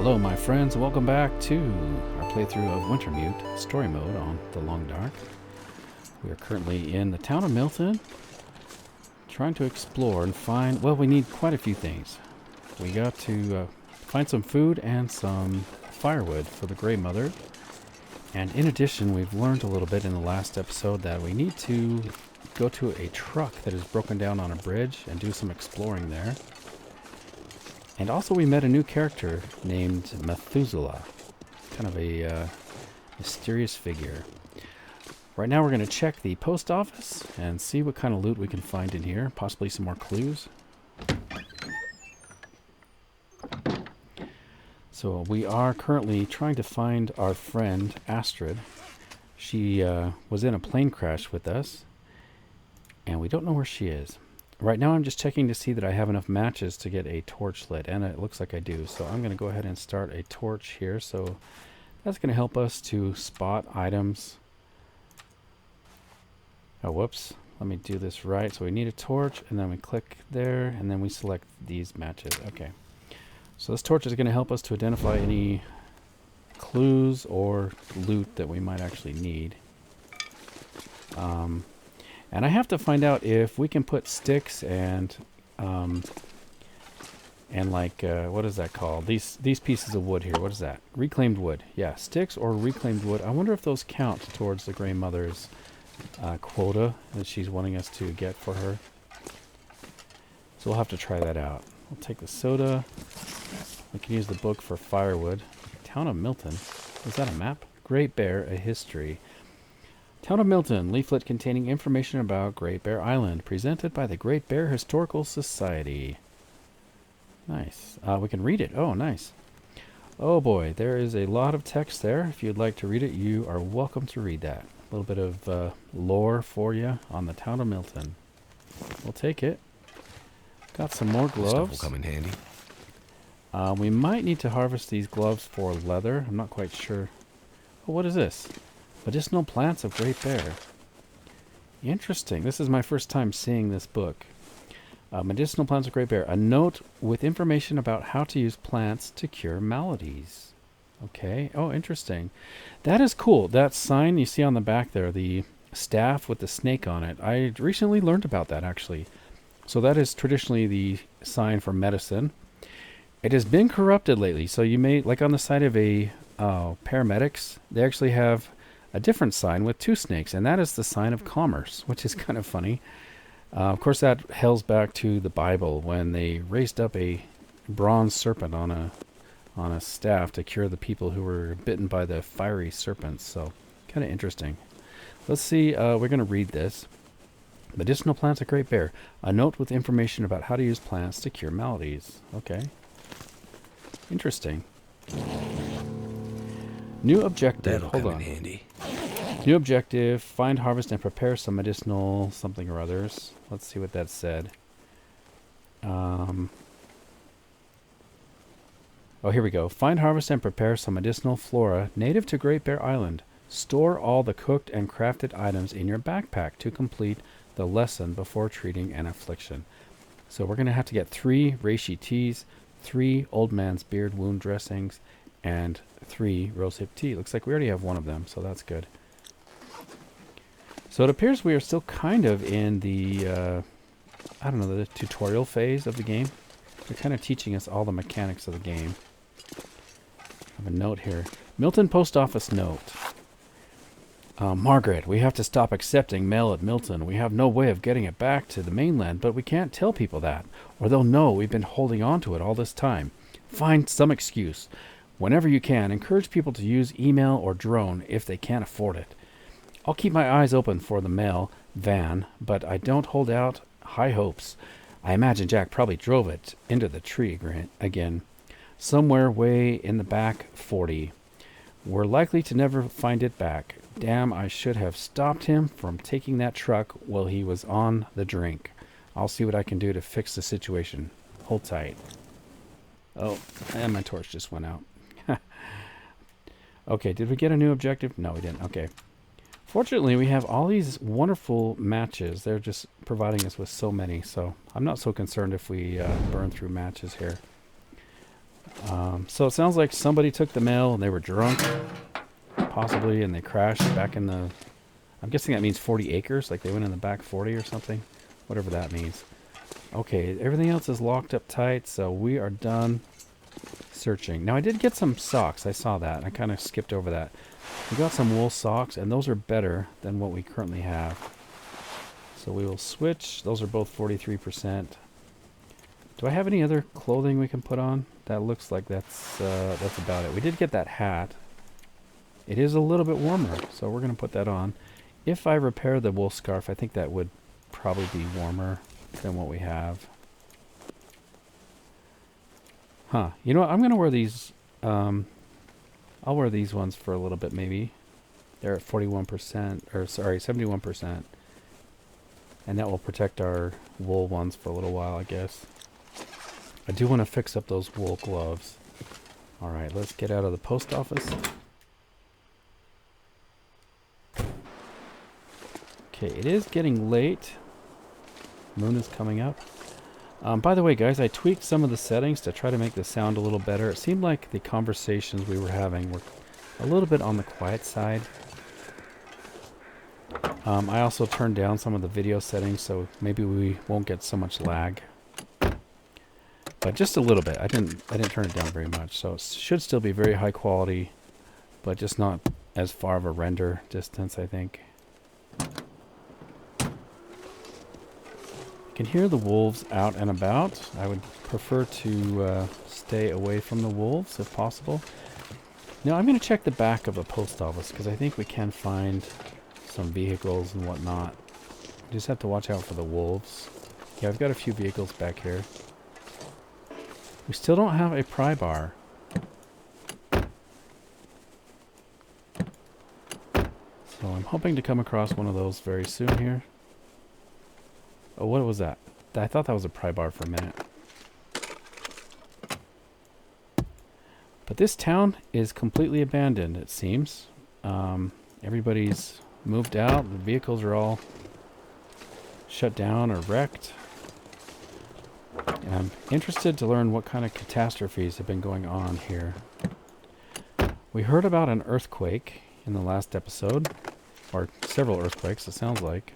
Hello my friends, and welcome back to our playthrough of Wintermute story mode on the Long Dark. We are currently in the town of Milton, trying to explore and find, well, we need quite a few things. We got to find some food and some firewood for the Grey Mother. And in addition, we've learned a little bit in the last episode that we need to go to a truck that is broken down on a bridge and do some exploring there. And also we met a new character named Methuselah, kind of a mysterious figure. Right now we're going to check the post office and see what kind of loot we can find in here, possibly some more clues. So we are currently trying to find our friend Astrid. She was in a plane crash with us, and we don't know where she is. Right now I'm just checking to see that I have enough matches to get a torch lit, and it looks like I do. So I'm going to go ahead and start a torch here. So that's going to help us to spot items. Oh, whoops. Let me do this right. So we need a torch, and then we click there, and then we select these matches. Okay. So this torch is going to help us to identify any clues or loot that we might actually need. And I have to find out if we can put sticks and like, what is that called? These pieces of wood here. What is that? Reclaimed wood. Yeah, sticks or reclaimed wood. I wonder if those count towards the Grey Mother's quota that she's wanting us to get for her. So we'll have to try that out. We'll take the soda. We can use the book for firewood. Town of Milton. Is that a map? Great Bear, a history. Town of Milton, leaflet containing information about Great Bear Island, presented by the Great Bear Historical Society. Nice. We can read it. Oh, nice. Oh boy, there is a lot of text there. If you'd like to read it, you are welcome to read that. A little bit of lore for you on the town of Milton. We'll take it. Got some more gloves. Stuff will come in handy. We might need to harvest these gloves for leather. I'm not quite sure. Oh, what is this? Medicinal plants of Great Bear. Interesting. This is my first time seeing this book. Medicinal plants of Great Bear. A note with information about how to use plants to cure maladies. Okay. Oh, interesting. That is cool. That sign you see on the back there, the staff with the snake on it. I recently learned about that, actually. So that is traditionally the sign for medicine. It has been corrupted lately. So you may, like on the side of a paramedics, they actually have a different sign with two snakes, and that is the sign of commerce, which is kind of funny. Of course, that hails back to the Bible when they raised up a bronze serpent on a staff to cure the people who were bitten by the fiery serpents. So, kind of interesting. Let's see. We're going to read this. Medicinal plants of Great Bear. A note with information about how to use plants to cure maladies. Okay. Interesting. New objective. That'll Hold come on. in handy. New objective. Find, harvest, and prepare some medicinal something or others. Let's see what that said. Oh, here we go. Find, harvest, and prepare some medicinal flora native to Great Bear Island. Store all the cooked and crafted items in your backpack to complete the lesson before treating an affliction. So we're going to have to get 3 reishi teas, 3 old man's beard wound dressings, and 3 rosehip tea. Looks like we already have one of them, so that's good. So it appears we are still kind of in the, I don't know, the tutorial phase of the game. They're kind of teaching us all the mechanics of the game. I have a note here. Milton Post Office note. Margaret, we have to stop accepting mail at Milton. We have no way of getting it back to the mainland, but we can't tell people that, or they'll know we've been holding on to it all this time. Find some excuse. Whenever you can, encourage people to use email or drone if they can't afford it. I'll keep my eyes open for the mail van, but I don't hold out high hopes. I imagine Jack probably drove it into the tree again. Somewhere way in the back 40. We're likely to never find it back. Damn, I should have stopped him from taking that truck while he was on the drink. I'll see what I can do to fix the situation. Hold tight. Oh, and my torch just went out. Okay, did we get a new objective? No, we didn't. Okay. Fortunately, we have all these wonderful matches. They're just providing us with so many, so I'm not so concerned if we burn through matches here. So it sounds like somebody took the mail and they were drunk, possibly, and they crashed back in the... I'm guessing that means 40 acres, like they went in the back 40 or something, whatever that means. Okay, everything else is locked up tight, so we are done searching. Now, I did get some socks. I saw that. I kind of skipped over that. We got some wool socks, and those are better than what we currently have. So we will switch. Those are both 43%. Do I have any other clothing we can put on? That looks like that's about it. We did get that hat. It is a little bit warmer, so we're going to put that on. If I repair the wool scarf, I think that would probably be warmer than what we have. Huh. You know what? I'm going to wear these. I'll wear these ones for a little bit, maybe. They're at 41%, or sorry, 71%. And that will protect our wool ones for a little while, I guess. I do want to fix up those wool gloves. All right, let's get out of the post office. Okay, it is getting late. Moon is coming up. By the way, guys, I tweaked some of the settings to try to make the sound a little better. It seemed like the conversations we were having were a little bit on the quiet side. I also turned down some of the video settings, so maybe we won't get so much lag. But just a little bit. I didn't turn it down very much, so it should still be very high quality, but just not as far of a render distance, I think. You can hear the wolves out and about. I would prefer to stay away from the wolves if possible. Now I'm going to check the back of the post office because I think we can find some vehicles and whatnot. Just have to watch out for the wolves. Yeah, I've got a few vehicles back here. We still don't have a pry bar. So I'm hoping to come across one of those very soon here. Oh, what was that? I thought that was a pry bar for a minute. But this town is completely abandoned, it seems. Everybody's moved out. The vehicles are all shut down or wrecked. And I'm interested to learn what kind of catastrophes have been going on here. We heard about an earthquake in the last episode. Or several earthquakes, it sounds like.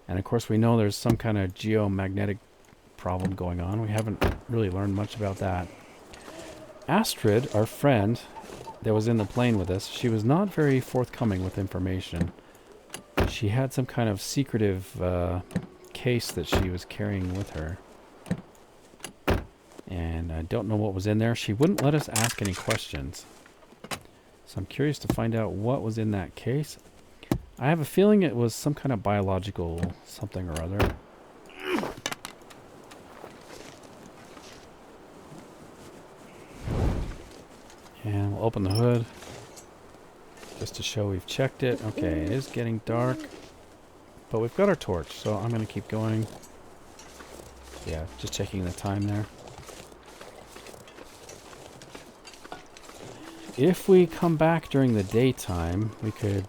And of course we know there's some kind of geomagnetic problem going on. We haven't really learned much about that. Astrid, our friend that was in the plane with us, she was not very forthcoming with information. She had some kind of secretive case that she was carrying with her. And I don't know what was in there. She wouldn't let us ask any questions. So I'm curious to find out what was in that case. I have a feeling it was some kind of biological something or other. And we'll open the hood just to show we've checked it. Okay, it is getting dark, but we've got our torch, so I'm going to keep going. Yeah, just checking the time there. If we come back during the daytime, we could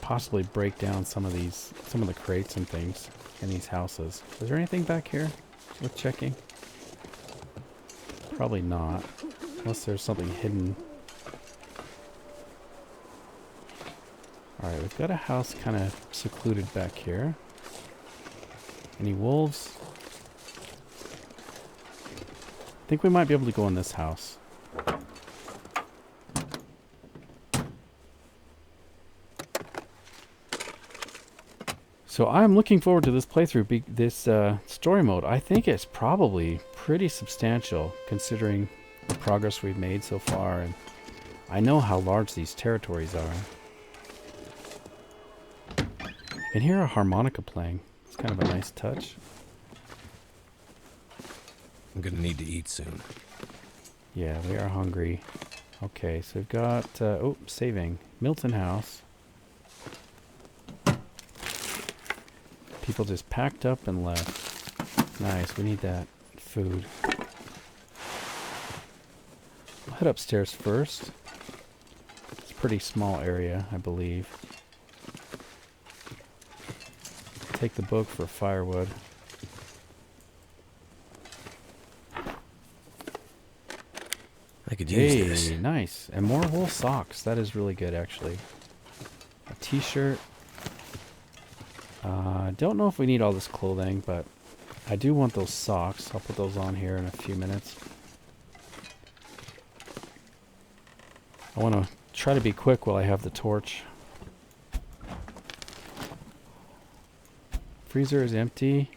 possibly break down some of the crates and things in these houses. Is there anything back here worth checking? Probably not, unless there's something hidden. Alright, we've got a house kind of secluded back here. Any wolves? I think we might be able to go in this house. So I'm looking forward to this playthrough, this story mode. I think it's probably pretty substantial considering the progress we've made so far, and I know how large these territories are. I can hear a harmonica playing. It's kind of a nice touch. I'm gonna need to eat soon. Yeah, we are hungry. Okay, so we've got, saving. Milton House. People just packed up and left. Nice, we need that food. We'll head upstairs first. It's a pretty small area, I believe. Take the book for firewood. could use this. Hey, nice. And more wool socks. That is really good, actually. A t-shirt. Don't know if we need all this clothing, but I do want those socks. I'll put those on here in a few minutes. I want to try to be quick while I have the torch. Freezer is empty.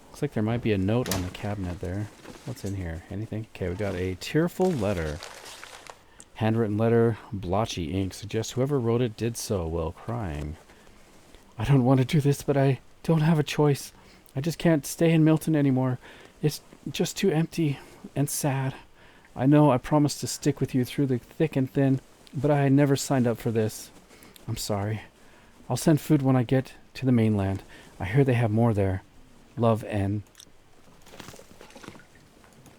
Looks like there might be a note on the cabinet there. What's in here? Anything? Okay, we got a tearful letter. Handwritten letter, blotchy ink. Suggests whoever wrote it did so while crying. I don't want to do this, but I don't have a choice. I just can't stay in Milton anymore. It's just too empty and sad. I know I promised to stick with you through the thick and thin, but I never signed up for this. I'm sorry. I'll send food when I get to the mainland. I hear they have more there. Love, N.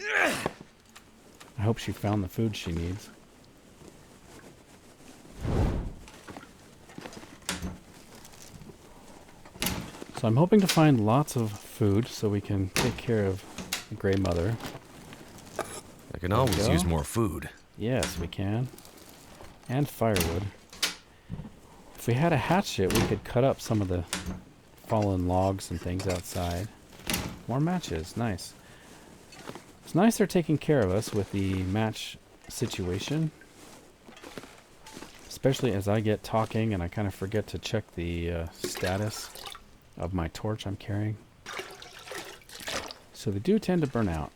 I hope she found the food she needs. So I'm hoping to find lots of food so we can take care of the Grey Mother. I can always use more food. Yes, we can. And firewood. If we had a hatchet, we could cut up some of the fallen logs and things outside. More matches. Nice. It's nice they're taking care of us with the match situation. Especially as I get talking and I kind of forget to check the status of my torch I'm carrying. So they do tend to burn out.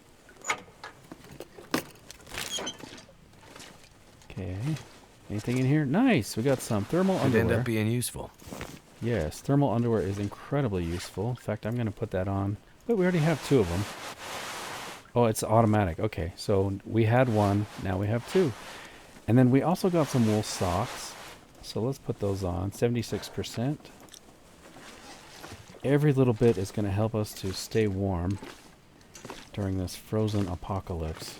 Okay. Anything in here? Nice! We got some thermal Could underwear. end up being useful. Yes, thermal underwear is incredibly useful. In fact, I'm going to put that on. But we already have 2 of them. Oh, it's automatic. Okay, so we had 1. Now we have 2. And then we also got some wool socks. So let's put those on. 76%. Every little bit is going to help us to stay warm during this frozen apocalypse.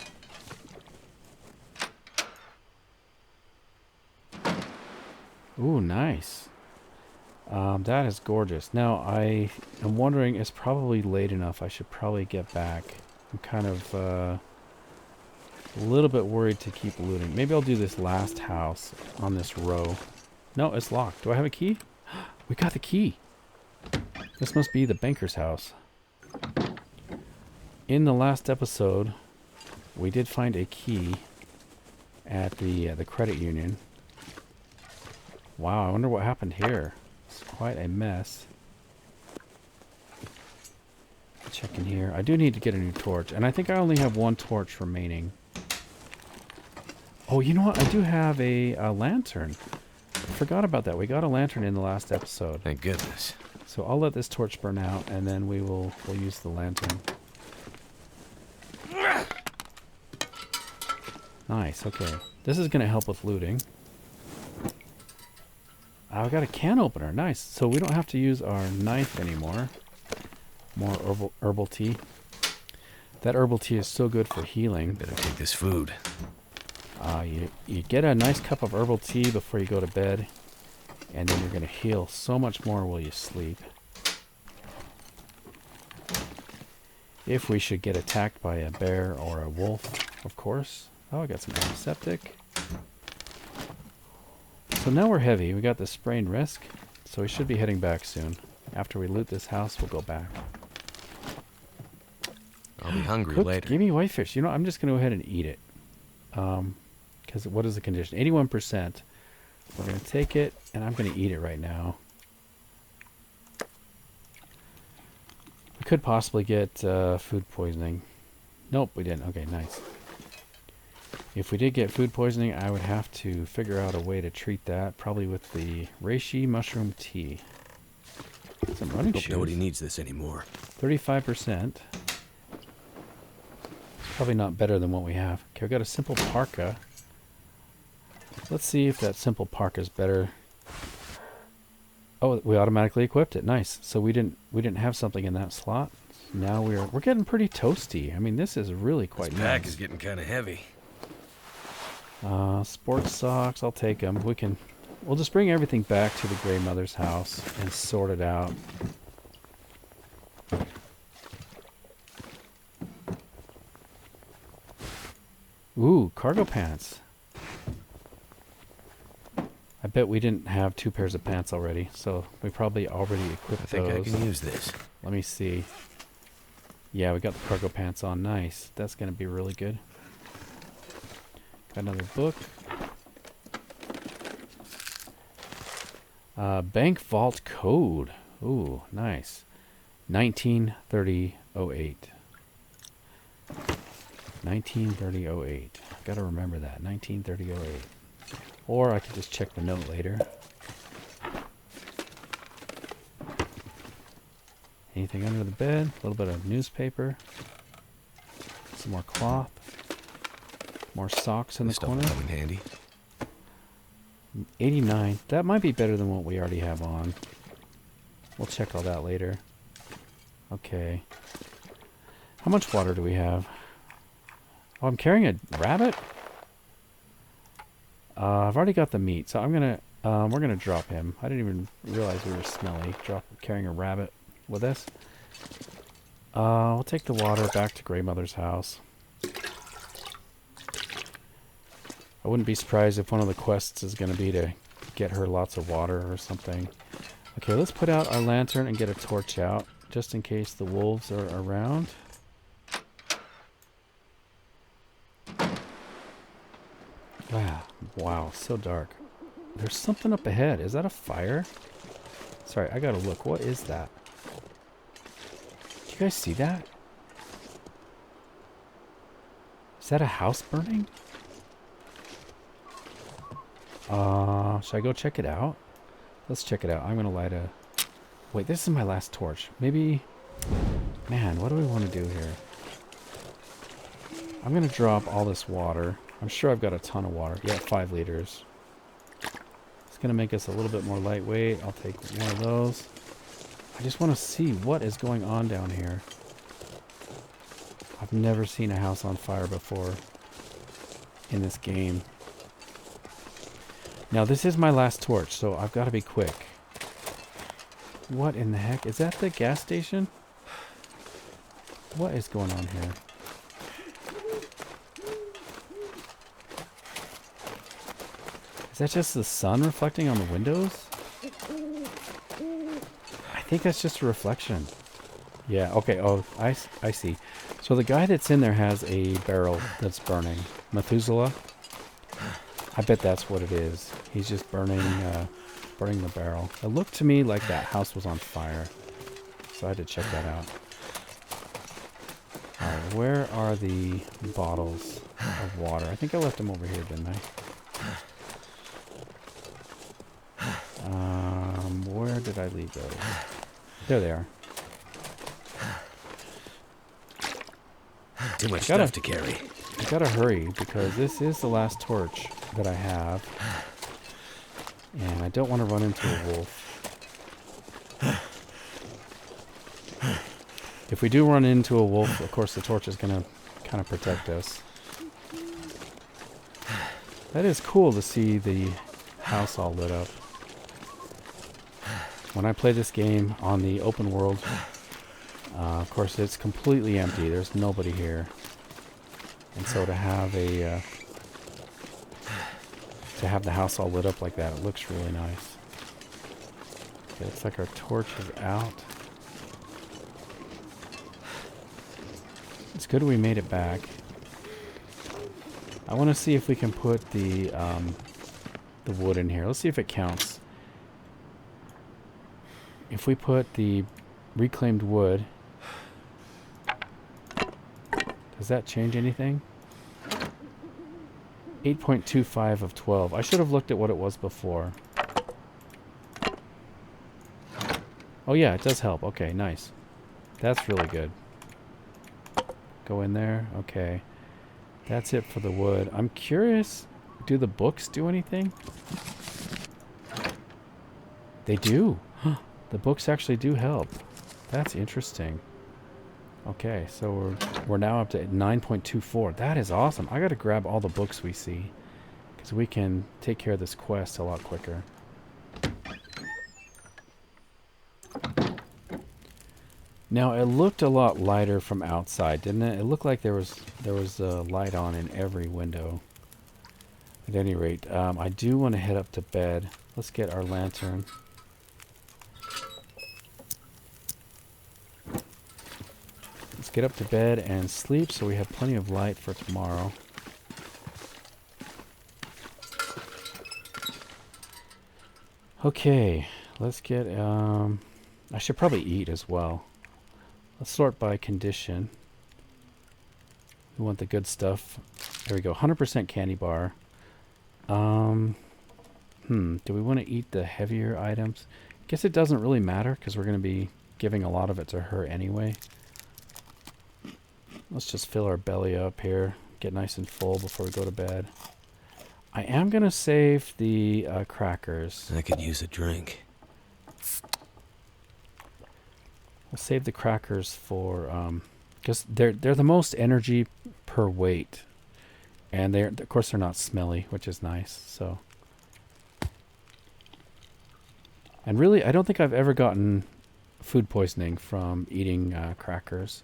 Ooh, nice. That is gorgeous. Now, I am wondering, it's probably late enough. I should probably get back. I'm kind of a little bit worried to keep looting. Maybe I'll do this last house on this row. No, it's locked. Do I have a key? We got the key. This must be the banker's house. In the last episode, we did find a key at the credit union. Wow, I wonder what happened here. It's quite a mess. Check in here. I do need to get a new torch, and I think I only have 1 torch remaining. Oh, you know what? I do have a lantern. I forgot about that. We got a lantern in the last episode. Thank goodness. So I'll let this torch burn out, and then we'll use the lantern. Nice, okay. This is going to help with looting. I've got a can opener. Nice. So we don't have to use our knife anymore. More herbal tea. That herbal tea is so good for healing. Better take this food. You get a nice cup of herbal tea before you go to bed, and then you're going to heal so much more while you sleep. If we should get attacked by a bear or a wolf, of course. Oh, I got some antiseptic. So now we're heavy. We got the sprain risk, so we should be heading back soon. After we loot this house, we'll go back. I'll be hungry Cooked later. Give me whitefish. You know, I'm just going to go ahead and eat it. Because what is the condition? 81%. We're going to take it, and I'm going to eat it right now. We could possibly get food poisoning. Nope, we didn't. Okay, nice. If we did get food poisoning, I would have to figure out a way to treat that, probably with the reishi mushroom tea. Some running shoes. Nobody needs this anymore. 35%. Probably not better than what we have. Okay, we got a simple parka. Let's see if that simple parka is better. Oh, we automatically equipped it. Nice. So we didn't have something in that slot. Now we're getting pretty toasty. I mean, this is really quite This nice. pack is getting kind of heavy. Sports socks, I'll take them. We'll just bring everything back to the Grey Mother's house and sort it out. Ooh, cargo pants. I bet we didn't have 2 pairs of pants already, so we probably already equipped I think those. I can use this. Let me see. Yeah, we got the cargo pants on. Nice. That's going to be really good. Got another book. Bank Vault Code. Ooh, nice. 193008. 193008. Gotta remember that. 193008. Or I could just check the note later. Anything under the bed? A little bit of newspaper. Some more cloth. More socks in the Stuff corner. will come in handy. 89. That might be better than what we already have on. We'll check all that later. Okay. How much water do we have? Oh, I'm carrying a rabbit? I've already got the meat, so we're gonna drop him. I didn't even realize we were smelly. Carrying a rabbit with us. We'll take the water back to Grey Mother's house. I wouldn't be surprised if one of the quests is going to be to get her lots of water or something. Okay, let's put out our lantern and get a torch out, just in case the wolves are around. Wow, so dark. There's something up ahead. Is that a fire? Sorry, I gotta look. What is that? Do you guys see that? Is that a house burning? Should I go check it out? Let's check it out. I'm gonna light a... Wait, this is my last torch. Maybe... Man, what do we want to do here? I'm gonna drop all this water. I'm sure I've got a ton of water. Yeah, 5 liters. It's gonna make us a little bit more lightweight. I'll take one of those. I just want to see what is going on down here. I've never seen a house on fire before in this game. Now, this is my last torch, so I've got to be quick. What in the heck? Is that the gas station? What is going on here? Is that just the sun reflecting on the windows? I think that's just a reflection. Yeah, okay. Oh, I see. So the guy that's in there has a barrel that's burning. Methuselah? I bet that's what it is. He's just burning the barrel. It looked to me like that house was on fire. So I had to check that out. Alright, where are the bottles of water? I think I left them over here, didn't I? Where did I leave those? There they are. Too much stuff to carry. I gotta hurry because this is the last torch that I have. And I don't want to run into a wolf. If we do run into a wolf, of course the torch is gonna kind of protect us. That is cool to see the house all lit up. When I play this game on the open world, of course it's completely empty. There's nobody here. And so to have the house all lit up like that, it looks really nice. Okay, looks like our torch is out. It's good we made it back. I want to see if we can put the wood in here. Let's see if it counts. If we put the reclaimed wood, does that change anything? 8.25 of 12. I should have looked at what it was before. Oh yeah, it does help. Okay, nice. That's really good. Go in there. Okay. That's it for the wood. I'm curious, do the books do anything? They do. The books actually do help. That's interesting. Okay, so we're now up to 9.24. That is awesome. I got to grab all the books we see because we can take care of this quest a lot quicker. Now it looked a lot lighter from outside, didn't it? It looked like there was a light on in every window. At any rate, I do want to head up to bed. Let's get our lantern. Let's get up to bed and sleep so we have plenty of light for tomorrow. Okay, let's get, I should probably eat as well. Let's sort by condition. We want the good stuff. There we go, 100% candy bar. Do we want to eat the heavier items? Guess it doesn't really matter because we're going to be giving a lot of it to her anyway. Let's just fill our belly up here. Get nice and full before we go to bed. I am going to save the crackers. I could use a drink. We'll save the crackers for... because they're the most energy per weight. And of course they're not smelly, which is nice. So, and really, I don't think I've ever gotten food poisoning from eating crackers.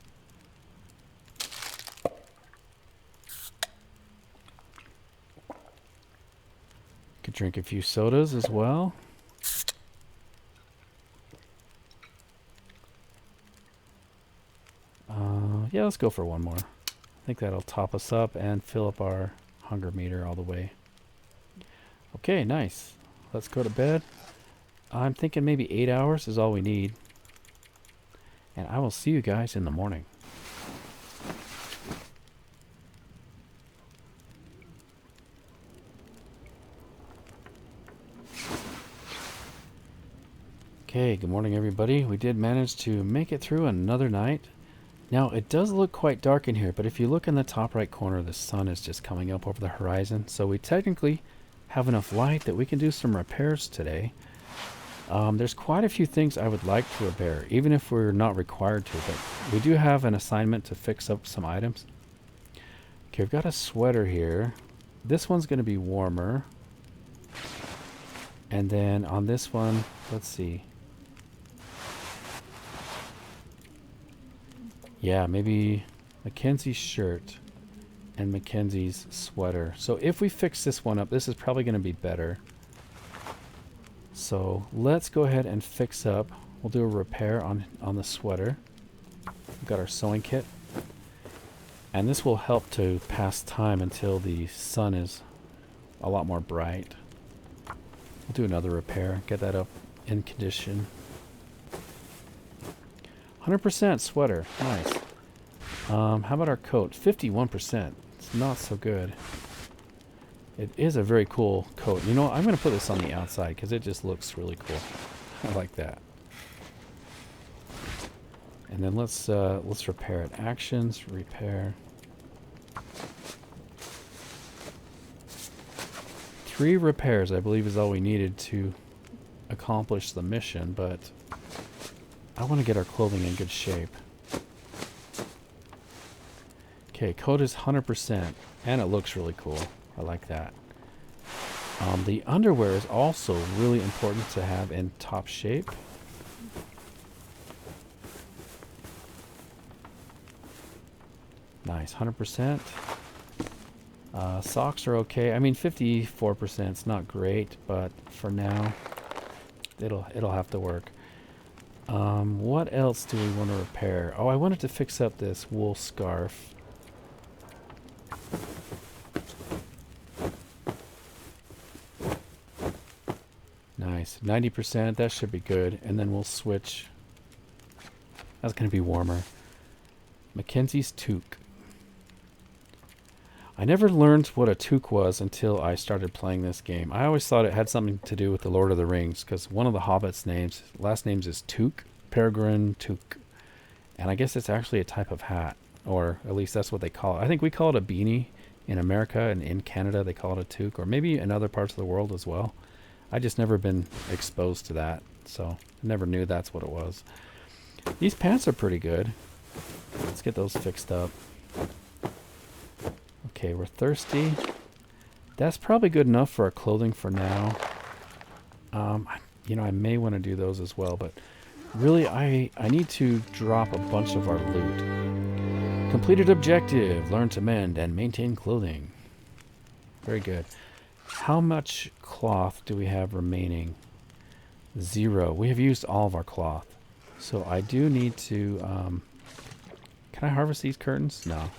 Could drink a few sodas as well. Yeah, let's go for one more. I think that'll top us up and fill up our hunger meter all the way. Okay, nice. Let's go to bed. I'm thinking maybe 8 hours is all we need. And I will see you guys in the morning. Okay, good morning everybody. We did manage to make it through another night. Now, it does look quite dark in here, but if you look in the top right corner, the sun is just coming up over the horizon. So we technically have enough light that we can do some repairs today. There's quite a few things I would like to repair, even if we're not required to, but we do have an assignment to fix up some items. Okay, we've got a sweater here. This one's going to be warmer. And then on this one, let's see. Yeah, maybe Mackenzie's shirt and Mackenzie's sweater. So if we fix this one up, this is probably going to be better. So let's go ahead and fix up. We'll do a repair on the sweater. We've got our sewing kit. And this will help to pass time until the sun is a lot more bright. We'll do another repair, get that up in condition. 100% sweater, nice. How about our coat? 51%. It's not so good. It is a very cool coat. You know, I'm going to put this on the outside because it just looks really cool. I like that. And then let's repair it. Actions, repair. 3 repairs, I believe, is all we needed to accomplish the mission, but I want to get our clothing in good shape. Okay, coat is 100%, and it looks really cool. I like that. The underwear is also really important to have in top shape. Nice, 100%. Socks are okay. I mean, 54% is not great, but for now, it'll have to work. What else do we want to repair? Oh, I wanted to fix up this wool scarf. Nice. 90%. That should be good. And then we'll switch. That's going to be warmer. Mackenzie's toque. I never learned what a toque was until I started playing this game. I always thought it had something to do with the Lord of the Rings, because one of the Hobbits' names, last names is Toque, Peregrine Toque. And I guess it's actually a type of hat, or at least that's what they call it. I think we call it a beanie in America, and in Canada they call it a toque, or maybe in other parts of the world as well. I just never been exposed to that, so I never knew that's what it was. These pants are pretty good. Let's get those fixed up. Okay, we're thirsty. That's probably good enough for our clothing for now. You know, I may want to do those as well, but Really, I need to drop a bunch of our loot. Completed objective. Learn to mend and maintain clothing. Very good. How much cloth do we have remaining? 0. We have used all of our cloth. So I do need to... can I harvest these curtains? No.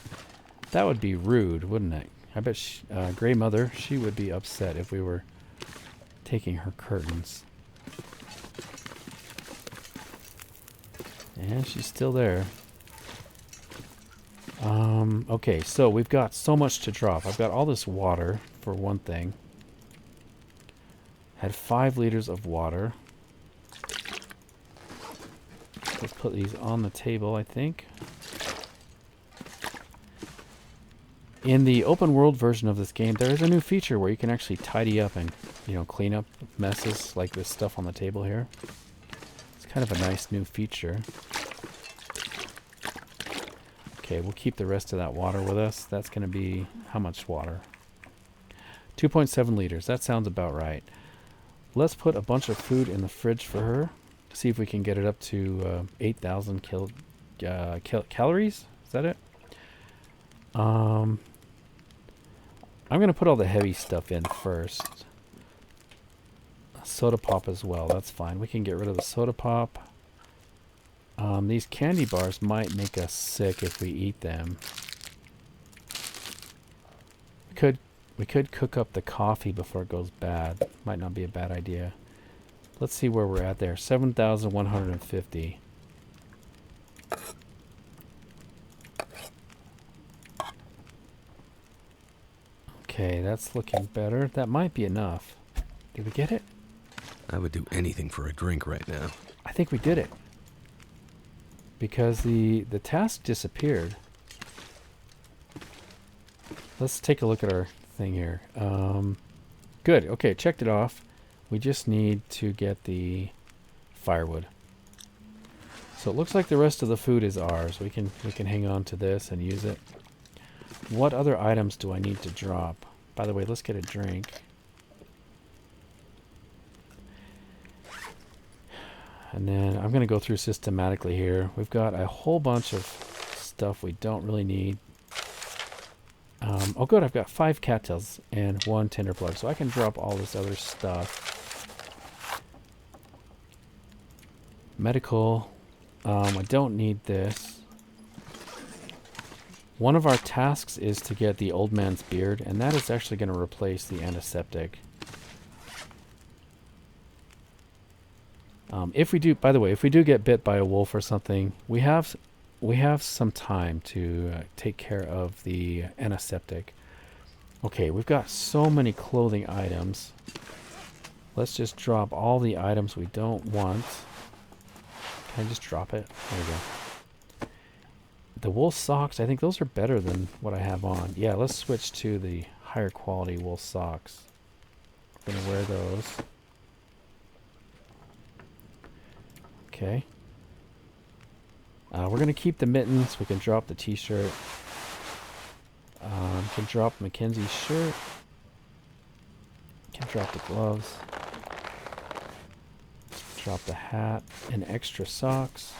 That would be rude, wouldn't it? I bet Grey Mother, she would be upset if we were taking her curtains. And she's still there. Okay, so we've got so much to drop. I've got all this water, for one thing. Had 5 liters of water. Let's put these on the table, I think. In the open world version of this game, there is a new feature where you can actually tidy up and, you know, clean up messes like this stuff on the table here. It's kind of a nice new feature. Okay, we'll keep the rest of that water with us. That's going to be how much water? 2.7 liters. That sounds about right. Let's put a bunch of food in the fridge for her. See if we can get it up to 8,000 calories. Is that it? I'm going to put all the heavy stuff in first. Soda pop as well. That's fine. We can get rid of the soda pop. These candy bars might make us sick if we eat them. We could cook up the coffee before it goes bad. Might not be a bad idea. Let's see where we're at there. 7,150. Okay, that's looking better. That might be enough. Did we get it? I would do anything for a drink right now. I think we did it. Because the task disappeared. Let's take a look at our thing here. Good. Okay, checked it off. We just need to get the firewood. So it looks like the rest of the food is ours. We can hang on to this and use it. What other items do I need to drop? By the way, let's get a drink. And then I'm going to go through systematically here. We've got a whole bunch of stuff we don't really need. Oh good, I've got 5 cattails and 1 tinder plug, so I can drop all this other stuff. Medical. I don't need this. One of our tasks is to get the old man's beard, and that is actually going to replace the antiseptic. If we do, by the way, if we do get bit by a wolf or something, we have some time to take care of the antiseptic. Okay, we've got so many clothing items. Let's just drop all the items we don't want. Can I just drop it? There we go. The wool socks, I think those are better than what I have on. Yeah, let's switch to the higher quality wool socks. I'm going to wear those. Okay. We're going to keep the mittens. We can drop the t-shirt. Can drop Mackenzie's shirt. Can drop the gloves. Drop the hat and extra socks.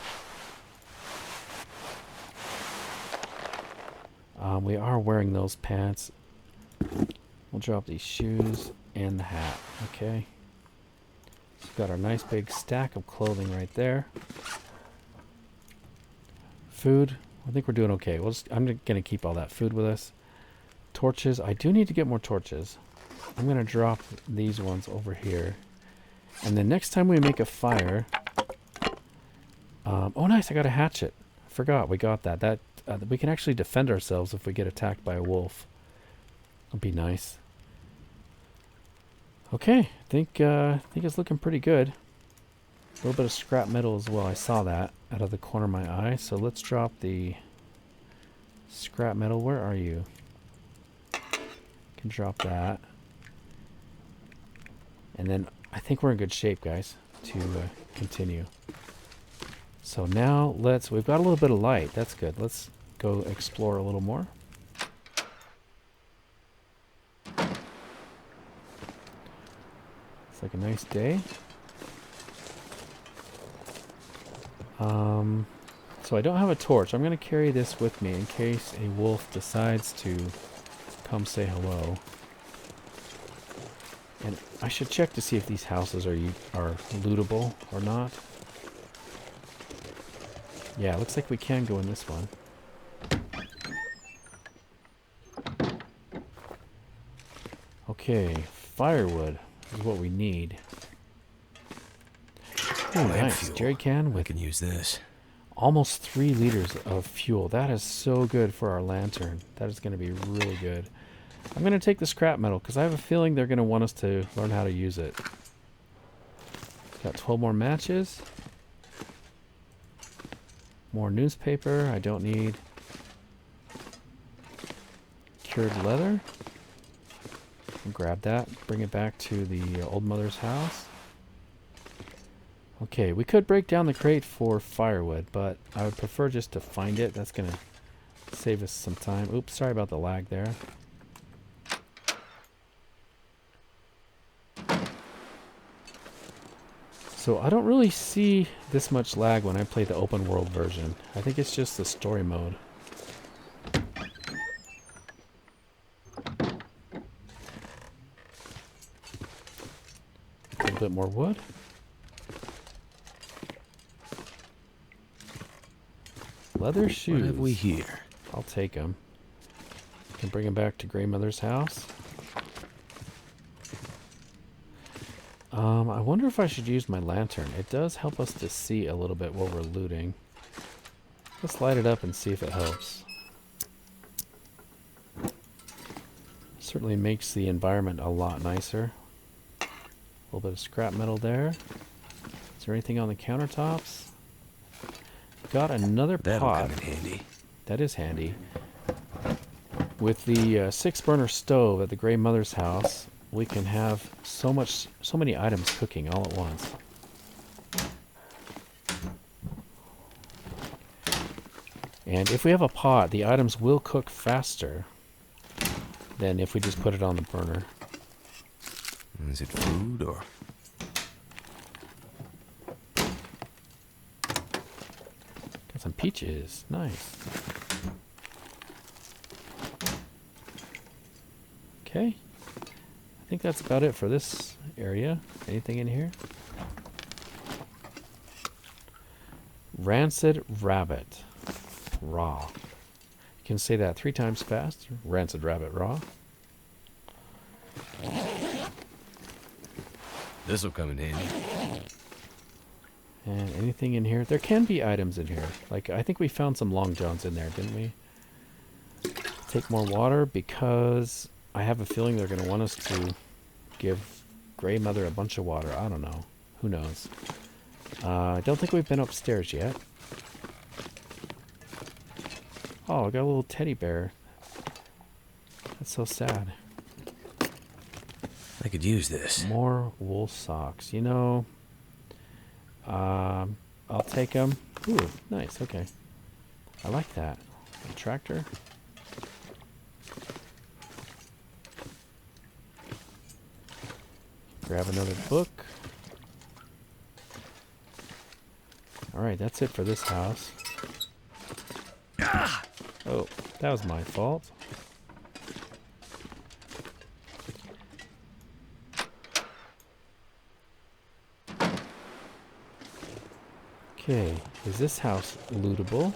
We are wearing those pants. We'll drop these shoes and the hat. Okay. So we've got our nice big stack of clothing right there. Food. I think we're doing okay. I'm going to keep all that food with us. Torches. I do need to get more torches. I'm going to drop these ones over here. And then next time we make a fire... oh, nice. I got a hatchet. I forgot. We got that. We can actually defend ourselves if we get attacked by a wolf. That'd be nice. Okay. I think it's looking pretty good. A little bit of scrap metal as well. I saw that out of the corner of my eye. So let's drop the scrap metal. Where are you? Can drop that. And then I think we're in good shape, guys, to continue. So now we've got a little bit of light. That's good. Let's go explore a little more. It's like a nice day. So I don't have a torch. I'm going to carry this with me in case a wolf decides to come say hello. And I should check to see if these houses are lootable or not. Yeah, looks like we can go in this one. Okay, firewood is what we need. Oh, nice. Jerry can We with can use this. almost 3 liters of fuel. That is so good for our lantern. That is going to be really good. I'm going to take the scrap metal because I have a feeling they're going to want us to learn how to use it. Got 12 more matches. More newspaper. I don't need cured leather. Grab that. Bring it back to the old mother's house. Okay, we could break down the crate for firewood, but I would prefer just to find it. That's going to save us some time. Oops, sorry about the lag there. So I don't really see this much lag when I play the open world version. I think it's just the story mode. A little bit more wood. Leather shoes. What have we here? I'll take them. Can bring them back to Grandmother's house. I wonder if I should use my lantern. It does help us to see a little bit what we're looting. Let's light it up and see if it helps. Certainly makes the environment a lot nicer. A little bit of scrap metal there. Is there anything on the countertops? Got another That'll pot. come in handy. That is handy. With the 6-burner stove at the Grey Mother's house, we can have so many items cooking all at once. And if we have a pot, the items will cook faster than if we just put it on the burner. Is it food or? Got some peaches. Nice. Okay. I think that's about it for this area. Anything in here? Rancid rabbit. Raw. You can say that 3 times fast. Rancid rabbit raw. This'll come in handy. And anything in here? There can be items in here. Like, I think we found some long johns in there, didn't we? Take more water because I have a feeling they're going to want us to give Grey Mother a bunch of water. I don't know. Who knows? I don't think we've been upstairs yet. Oh, I got a little teddy bear. That's so sad. I could use this. More wool socks. You know, I'll take them. Ooh, nice. Okay. I like that. A tractor. Grab another book. Alright, that's it for this house. Oh, that was my fault. Okay, is this house lootable?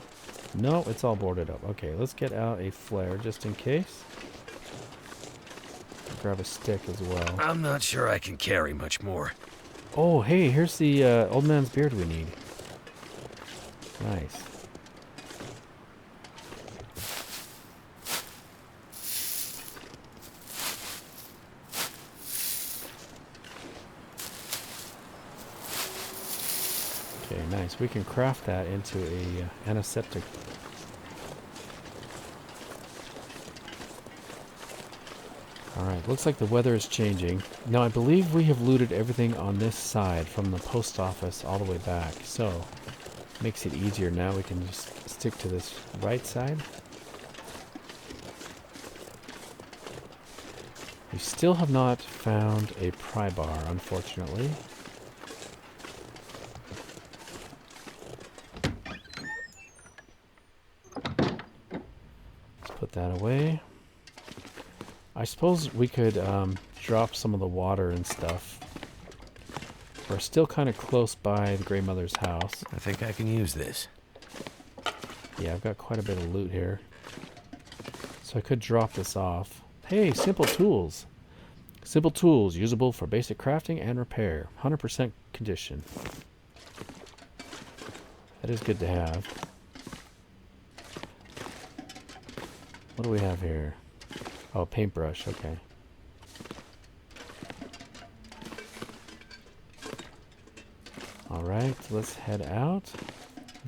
No, it's all boarded up. Okay, let's get out a flare just in case. Grab a stick as well. I'm not sure I can carry much more. Oh, hey, here's the old man's beard we need. Nice. Okay, nice. We can craft that into a antiseptic. Alright, looks like the weather is changing. Now, I believe we have looted everything on this side from the post office all the way back. So, makes it easier now. We can just stick to this right side. We still have not found a pry bar, unfortunately. that away. I suppose we could drop some of the water and stuff. We're still kind of close by the Grey Mother's house. I think I can use this. Yeah, I've got quite a bit of loot here. So I could drop this off. Hey, simple tools. Simple tools, usable for basic crafting and repair. 100% condition. That is good to have. What do we have here? Oh, paintbrush, okay. Alright, let's head out.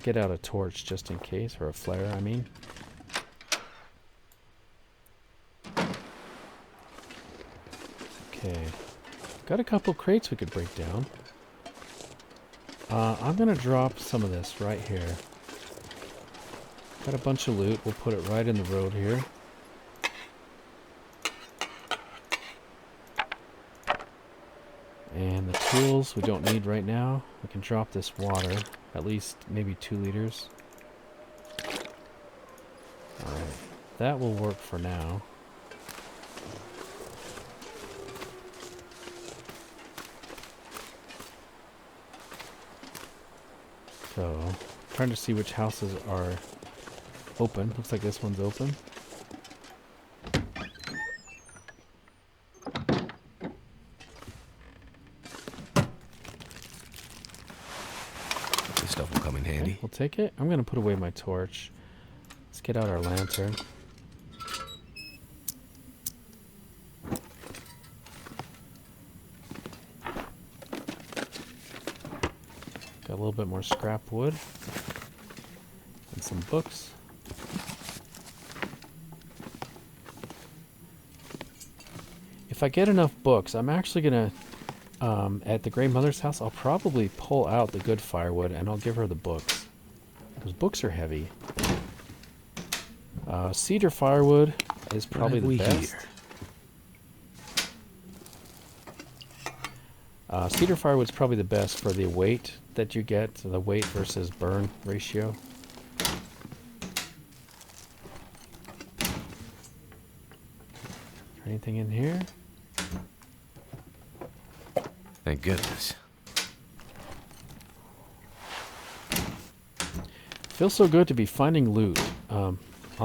Get out a torch just in case, or a flare, I mean. Okay. Got a couple crates we could break down. I'm going to drop some of this right here. Got a bunch of loot. We'll put it right in the road here. And the tools we don't need right now. We can drop this water. At least maybe 2 liters. Alright. That will work for now. So, trying to see which houses are open. Looks like this one's open. This stuff will come in handy. Okay, we'll take it. I'm going to put away my torch. Let's get out our lantern. Got a little bit more scrap wood. And some books. If I get enough books, I'm actually going to, at the Grey Mother's house, I'll probably pull out the good firewood and I'll give her the books. Those books are heavy. Cedar firewood is probably the best. Cedar firewood's probably the best for the weight that you get, the weight versus burn ratio. Anything in here? Thank goodness. Feels so good to be finding loot. On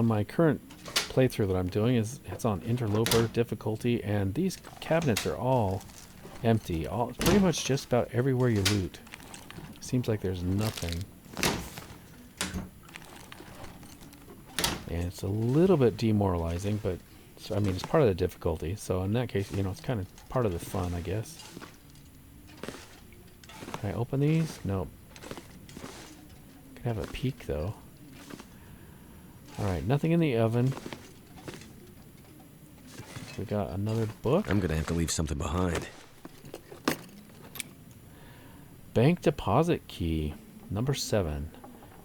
my current playthrough that I'm doing, it's on interloper difficulty, and these cabinets are all empty. Pretty much just about everywhere you loot. Seems like there's nothing. And it's a little bit demoralizing, but I mean, it's part of the difficulty. So in that case, you know, it's kind of part of the fun, I guess. Can I open these? Nope. Could have a peek though. Alright, nothing in the oven. We got another book. I'm gonna have to leave something behind. Bank deposit key, number 7.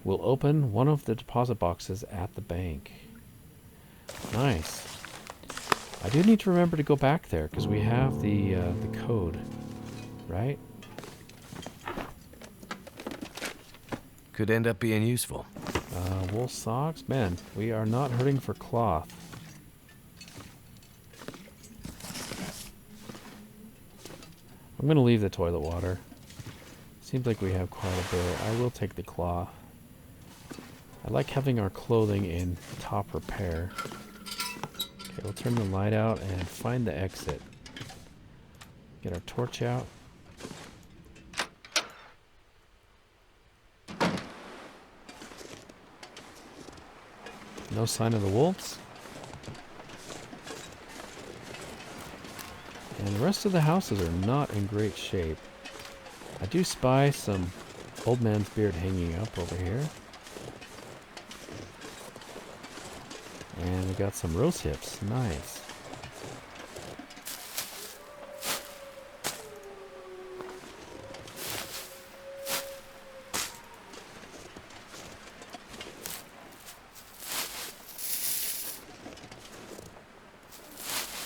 We'll open one of the deposit boxes at the bank. Nice. I do need to remember to go back there because we have the code, right? Could end up being useful. Wool socks. Man, we are not hurting for cloth. I'm going to leave the toilet water. Seems like we have quite a bit. I will take the cloth. I like having our clothing in top repair. Okay, we'll turn the light out and find the exit. Get our torch out. No sign of the wolves. And the rest of the houses are not in great shape. I do spy some old man's beard hanging up over here. And we got some rose hips. Nice.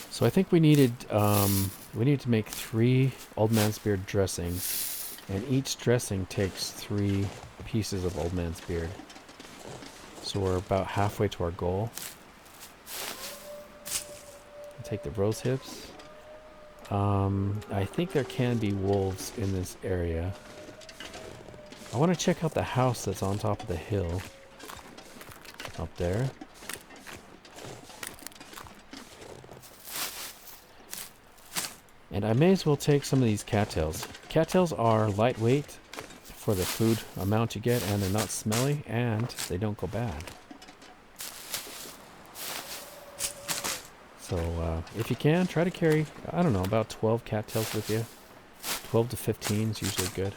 So I think we needed to make 3 Old Man's Beard dressings, and each dressing takes 3 pieces of Old Man's Beard. So we're about halfway to our goal. I'll take the rose hips. I think there can be wolves in this area. I want to check out the house that's on top of the hill. Up there. And I may as well take some of these cattails. Cattails are lightweight for the food amount you get, and they're not smelly, and they don't go bad. So if you can, try to carry, I don't know, about 12 cattails with you. 12 to 15 is usually good.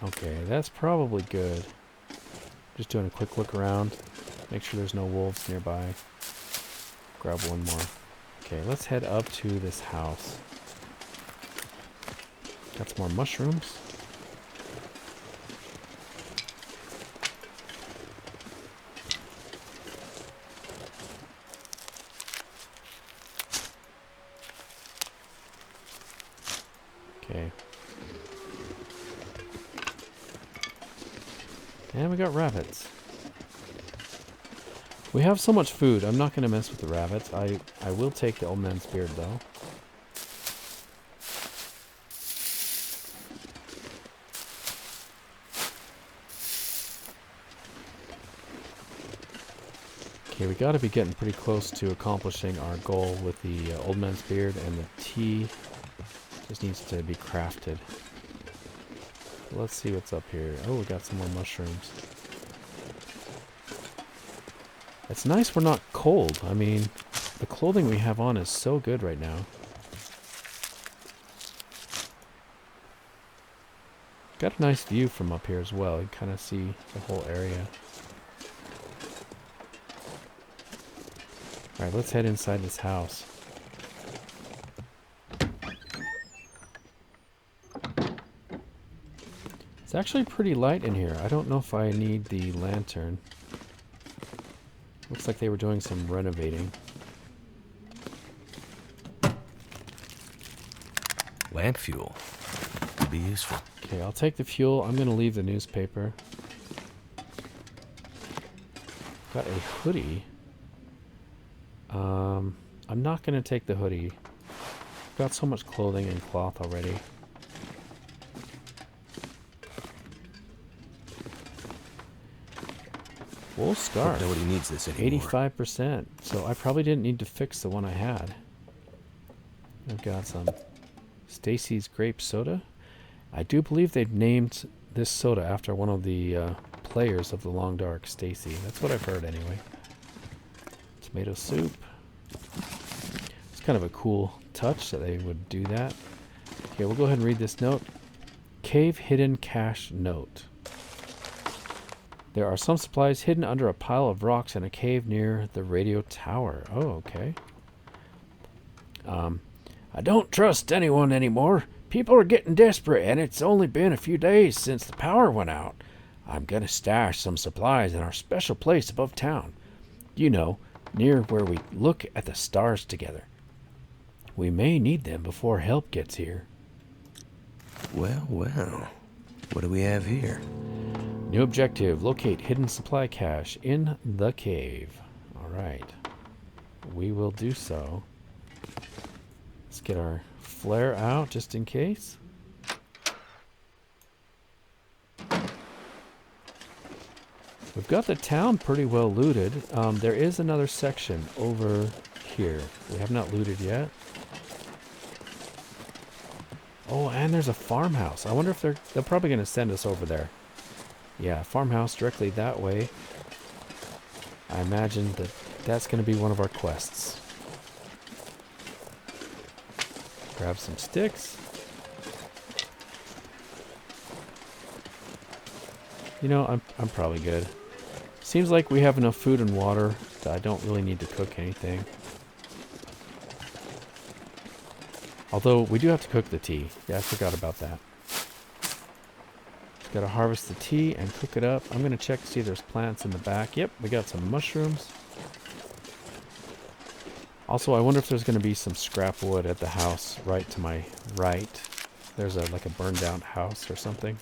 Okay, that's probably good. Just doing a quick look around. Make sure there's no wolves nearby. Grab one more. Okay, let's head up to this house. Got some more mushrooms. Okay. And we got rabbits. We have so much food, I'm not going to mess with the rabbits. I will take the old man's beard, though. Okay, we got to be getting pretty close to accomplishing our goal with the old man's beard, and the tea just needs to be crafted. Let's see what's up here. Oh, we got some more mushrooms. It's nice we're not cold. I mean, the clothing we have on is so good right now. Got a nice view from up here as well. You kind of see the whole area. Alright, let's head inside this house. It's actually pretty light in here. I don't know if I need the lantern. Looks like they were doing some renovating. Lamp fuel would be useful. Okay, I'll take the fuel. I'm going to leave the newspaper. Got a hoodie. I'm not going to take the hoodie. Got so much clothing and cloth already. Wool scarf. Nobody needs this anymore. 85%. So I probably didn't need to fix the one I had. I've got some Stacy's grape soda. I do believe they've named this soda after one of the players of the Long Dark, Stacy. That's what I've heard anyway. Tomato soup. It's kind of a cool touch that they would do that. Okay, we'll go ahead and read this note. Cave hidden cache note. There are some supplies hidden under a pile of rocks in a cave near the radio tower. Oh, okay. I don't trust anyone anymore. People are getting desperate, and it's only been a few days since the power went out. I'm going to stash some supplies in our special place above town. You know, near where we look at the stars together. We may need them before help gets here. Well, well. What do we have here? New objective, locate hidden supply cache in the cave. Alright. We will do so. Let's get our flare out just in case. We've got the town pretty well looted. There is another section over here. We have not looted yet. Oh, and there's a farmhouse. I wonder if they're probably going to send us over there. Yeah, farmhouse directly that way. I imagine that that's going to be one of our quests. Grab some sticks. You know, I'm probably good. Seems like we have enough food and water that I don't really need to cook anything. Although we do have to cook the tea. Yeah, I forgot about that. Got to harvest the tea and cook it up. I'm going to check to see if there's plants in the back. Yep, we got some mushrooms. Also, I wonder if there's going to be some scrap wood at the house right to my right. There's like a burned down house or something.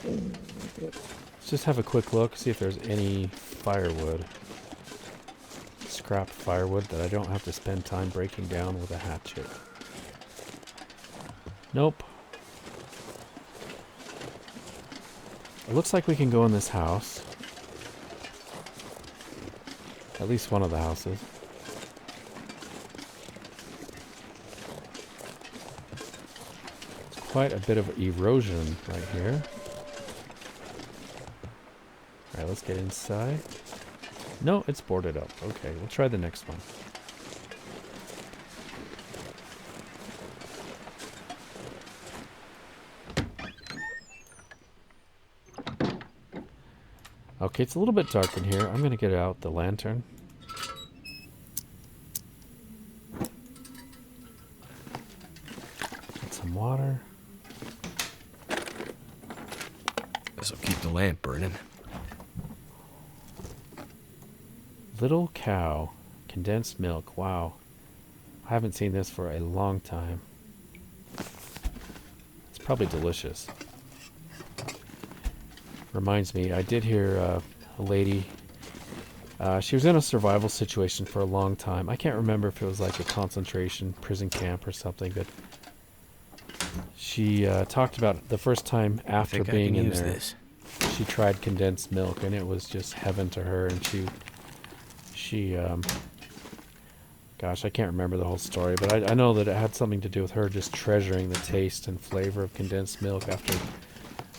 Let's just have a quick look, see if there's any firewood. Scrap firewood that I don't have to spend time breaking down with a hatchet. Nope. It looks like we can go in this house. At least one of the houses. It's quite a bit of erosion right here. Alright, let's get inside. No, it's boarded up. Okay, we'll try the next one. Okay, it's a little bit dark in here. I'm going to get out the lantern. Get some water. This'll keep the lamp burning. Little cow. Condensed milk. Wow. I haven't seen this for a long time. It's probably delicious. Reminds me, I did hear a lady, she was in a survival situation for a long time. I can't remember if it was like a concentration prison camp or something, but she talked about the first time after being in there, she tried condensed milk, and it was just heaven to her, and she gosh, I can't remember the whole story, but I know that it had something to do with her just treasuring the taste and flavor of condensed milk after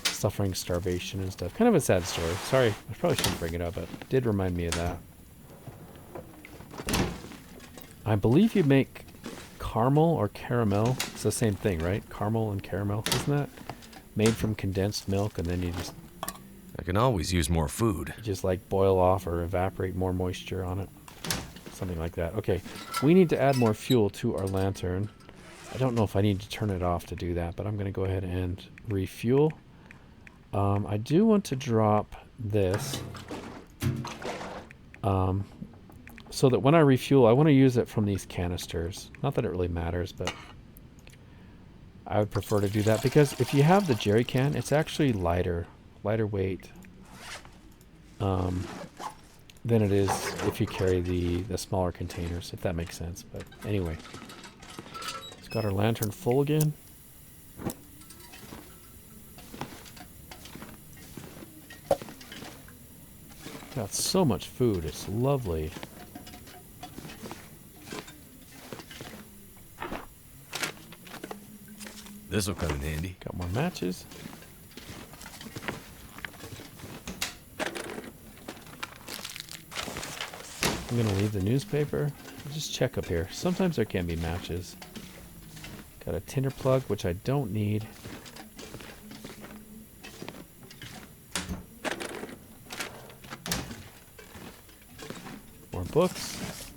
suffering starvation and stuff. Kind of a sad story. Sorry, I probably shouldn't bring it up, but it did remind me of that. I believe you make caramel or caramel. It's the same thing, right? Caramel and caramel. Isn't that made from condensed milk, and then you just... I can always use more food. You just like boil off or evaporate more moisture on it. Something like that. Okay, we need to add more fuel to our lantern. I don't know if I need to turn it off to do that, but I'm going to go ahead and refuel. I do want to drop this so that when I refuel, I want to use it from these canisters. Not that it really matters, but I would prefer to do that because if you have the jerry can, it's actually lighter weight than it is if you carry the smaller containers, if that makes sense. But anyway, it's got our lantern full again. Got so much food, it's lovely. This'll come in handy. Got more matches. I'm gonna leave the newspaper. Just check up here. Sometimes there can be matches. Got a tinder plug, which I don't need. More books.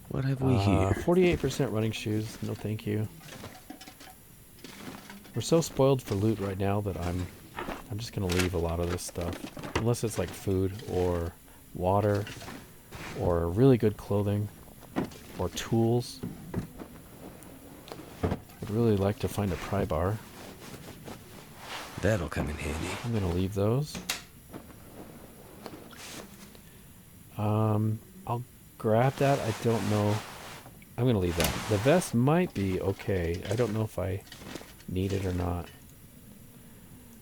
What have we here? 48% running shoes. No thank you. We're so spoiled for loot right now that I'm just gonna leave a lot of this stuff. Unless it's like food or water or really good clothing or tools. I'd really like to find a pry bar. That'll come in handy. I'm gonna leave those. I'll grab that. I don't know. I'm gonna leave that. The vest might be okay. I don't know if I need it or not.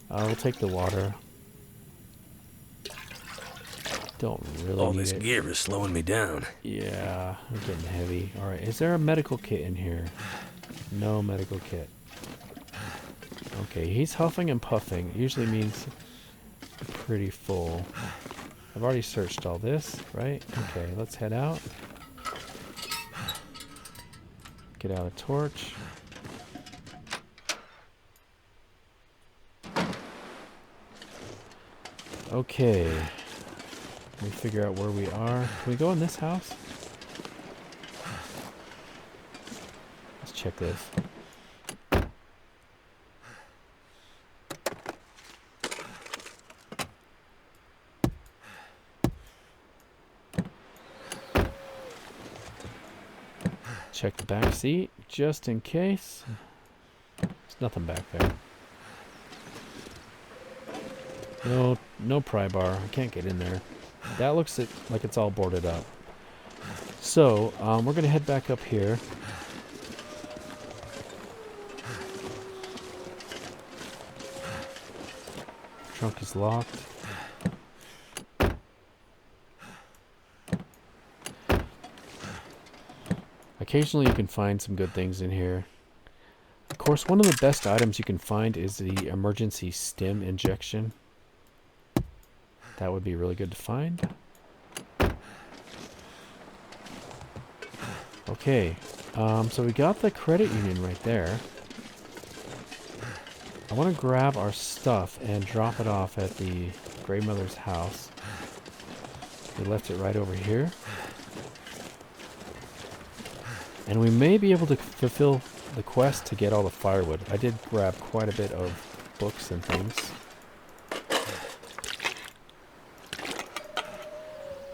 We'll take the water. Don't really All need this it. gear is slowing me down. Yeah, I'm getting heavy. Alright, is there a medical kit in here? No medical kit. Okay, he's huffing and puffing. It usually means pretty full. I've already searched all this, right? Okay, let's head out. Get out a torch. Okay. Let me figure out where we are. Can we go in this house? Let's check this. Check the back seat, just in case. There's nothing back there. No pry bar. I can't get in there. That looks like it's all boarded up. So, we're going to head back up here. Trunk is locked. Occasionally you can find some good things in here. Of course, one of the best items you can find is the emergency stim injection. That would be really good to find. Okay, so we got the credit union right there. I want to grab our stuff and drop it off at the Grey Mother's house. We left it right over here. And we may be able to fulfill the quest to get all the firewood. I did grab quite a bit of books and things.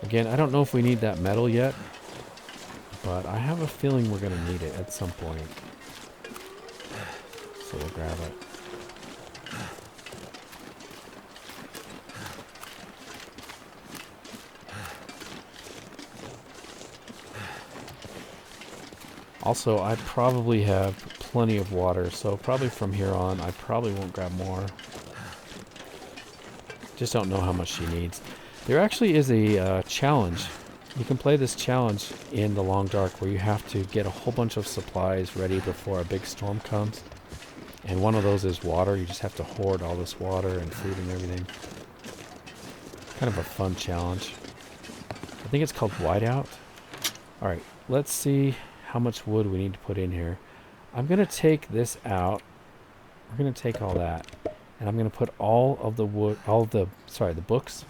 Again, I don't know if we need that metal yet, but I have a feeling we're going to need it at some point. So we'll grab it. Also, I probably have plenty of water, so probably from here on, I probably won't grab more. Just don't know how much she needs. There actually is a challenge. You can play this challenge in the Long Dark where you have to get a whole bunch of supplies ready before a big storm comes. And one of those is water. You just have to hoard all this water and food and everything. Kind of a fun challenge. I think it's called Whiteout. Alright, let's see how much wood we need to put in here. I'm going to take this out. We're going to take all that. And I'm going to put all of the wood, the books.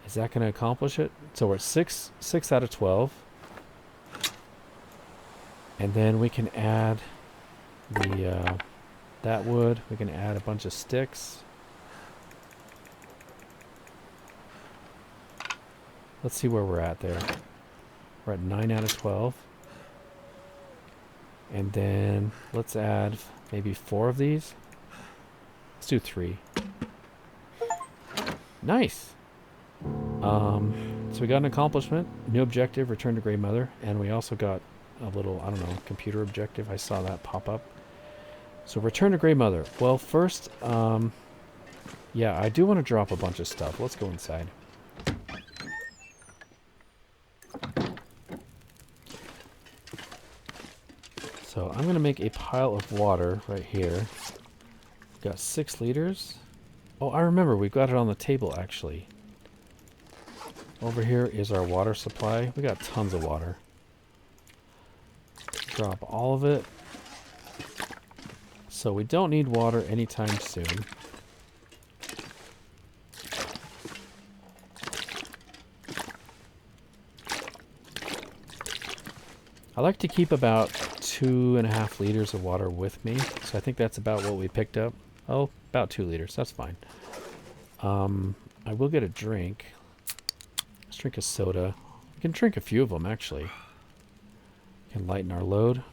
Is that going to accomplish it? So we're at 6 out of 12. And then we can add the that wood. We can add a bunch of sticks. Let's see where we're at there. We're at 9 out of 12. And then let's add maybe 4 of these. Let's do 3. Nice. So we got an accomplishment. New objective, return to Grey Mother. And we also got a little, I don't know, computer objective. I saw that pop up. So return to Grey Mother. Well, first, yeah, I do want to drop a bunch of stuff. Let's go inside. So I'm going to make a pile of water right here. We've got 6 liters. Oh, I remember. We got it on the table, actually. Over here is our water supply. We got tons of water. Drop all of it. So we don't need water anytime soon. I like to keep about 2.5 liters of water with me. So I think that's about what we picked up. Oh, about 2 liters. That's fine. I will get a drink. Let's drink a soda. We can drink a few of them, actually. We can lighten our load.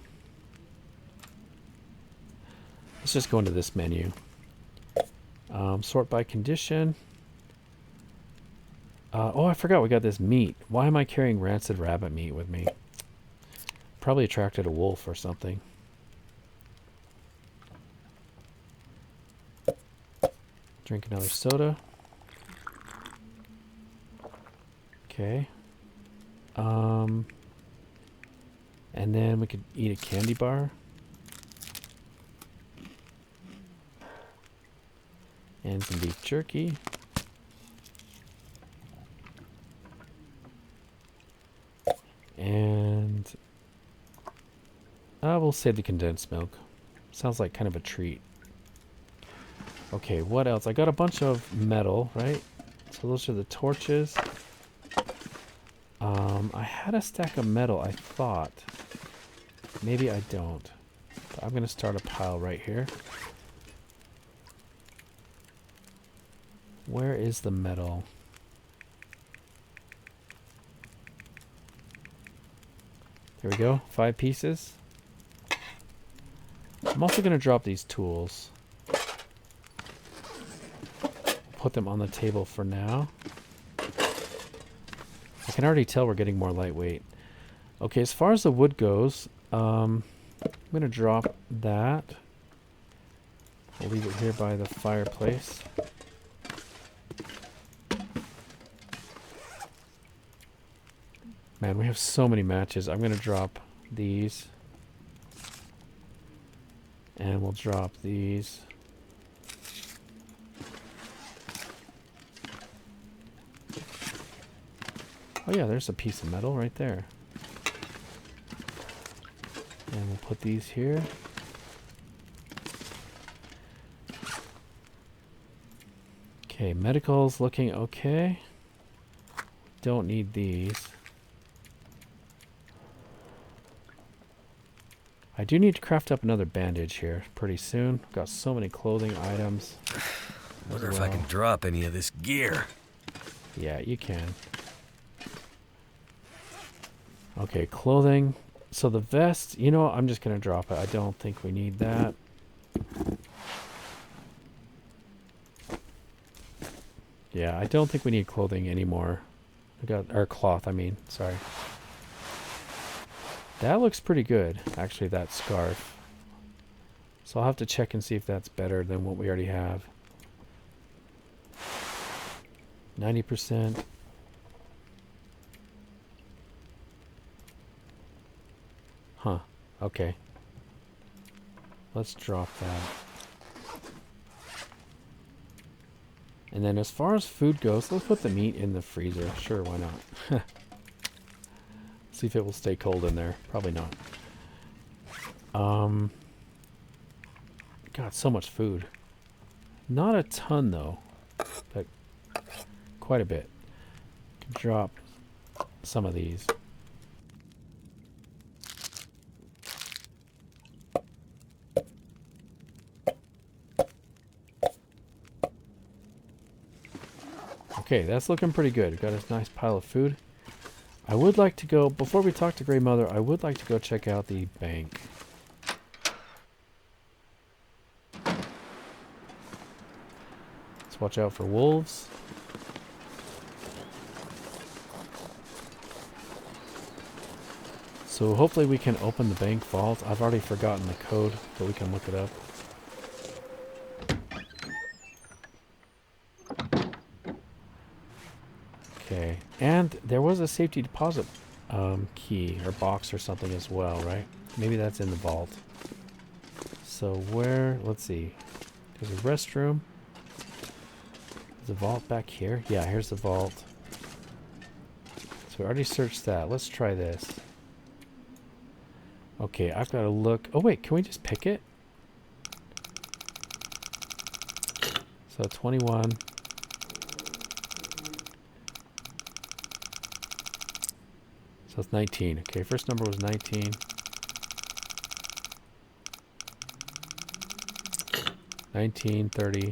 Let's just go into this menu. Sort by condition. Oh, I forgot we got this meat. Why am I carrying rancid rabbit meat with me? Probably attracted a wolf or something. Drink another soda. Okay. And then we could eat a candy bar. And some beef jerky. And we'll save the condensed milk. Sounds like kind of a treat. Okay, what else? I got a bunch of metal, right? So those are the torches. I had a stack of metal, I thought. Maybe I don't. But I'm going to start a pile right here. Where is the metal? There we go. 5 pieces. I'm also going to drop these tools. put them on the table for now. I can already tell we're getting more lightweight. Okay, as far as the wood goes, I'm going to drop that. I'll leave it here by the fireplace. Man, we have so many matches. I'm going to drop these. And we'll drop these. Oh yeah, there's a piece of metal right there. And we'll put these here. Okay, medical's looking okay. Don't need these. I do need to craft up another bandage here pretty soon. Got so many clothing items. Wonder if I can drop any of this gear. Yeah, you can. Okay, clothing. So the vest, you know, I'm just going to drop it. I don't think we need that. Yeah, I don't think we need clothing anymore. Or cloth, I mean. Sorry. That looks pretty good, actually, that scarf. So I'll have to check and see if that's better than what we already have. 90%. Huh. Okay. Let's drop that. And then as far as food goes, let's put the meat in the freezer. Sure, why not? See if it will stay cold in there. Probably not. God, so much food. Not a ton, though. But quite a bit. Can drop some of these. Okay, that's looking pretty good. Got a nice pile of food. I would like to go, before we talk to Grey Mother, I would like to go check out the bank. Let's watch out for wolves. So hopefully we can open the bank vault. I've already forgotten the code, but we can look it up. Okay, and there was a safety deposit key or box or something as well, right? Maybe that's in the vault. So where, let's see. There's a restroom. Is the vault back here? Yeah, here's the vault. So we already searched that. Let's try this. Okay, I've got to look. Oh wait, can we just pick it? So 21. So it's 19. Okay, first number was 19. 19, 30.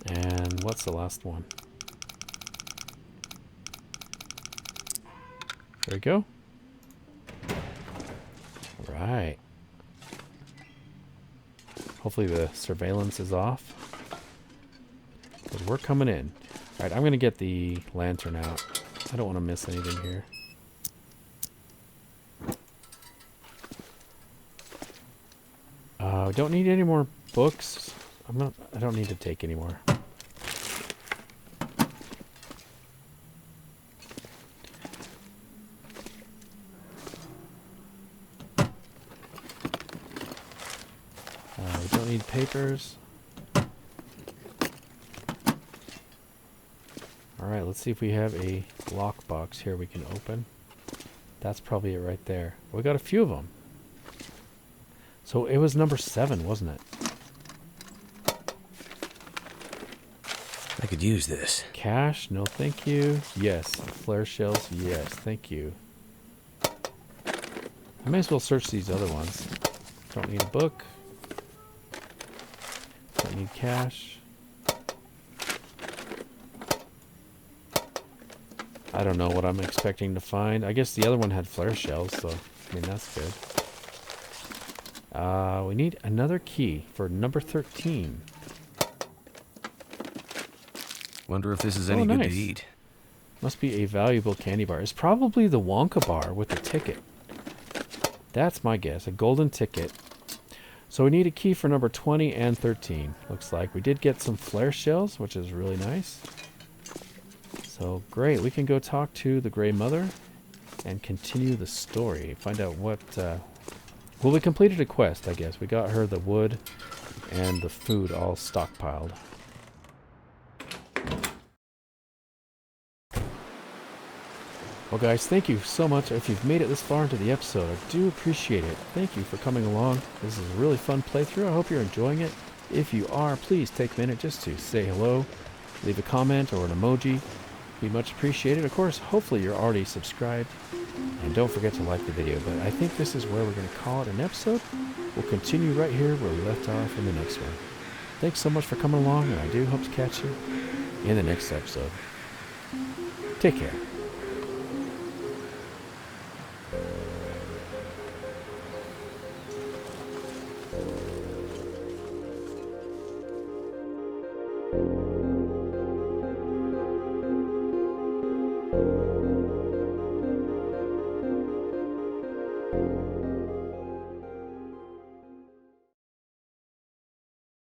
And what's the last one? There we go. Right. Hopefully the surveillance is off. Because we're coming in. Alright, I'm going to get the lantern out. I don't want to miss anything here. We don't need any more books. I don't need to take any more. We don't need papers. Alright, let's see if we have a lockbox here we can open. That's probably it right there. We got a few of them. So it was number 7, wasn't it? I could use this. Cash? No, thank you. Yes. Flare shells? Yes, thank you. I may as well search these other ones. Don't need a book. Don't need cash. I don't know what I'm expecting to find. I guess the other one had flare shells, so I mean that's good. We need another key for number 13. Wonder if this is any good to Nice. eat. Must be a valuable candy bar. It's probably the Wonka bar with the ticket. That's my guess. A golden ticket. So we need a key for number 20 and 13. Looks like we did get some flare shells, which is really nice. So great. We can go talk to the Grey Mother and continue the story. Find out what... well, we completed a quest, I guess. We got her the wood and the food all stockpiled. Well, guys, thank you so much. If you've made it this far into the episode, I do appreciate it. Thank you for coming along. This is a really fun playthrough. I hope you're enjoying it. If you are, please take a minute just to say hello, leave a comment or an emoji. Be much appreciated. Of course, hopefully you're already subscribed. And don't forget to like the video. But I think this is where we're going to call it an episode. We'll continue right here where we left off in the next one. Thanks so much for coming along, and I do hope to catch you in the next episode. Take care. You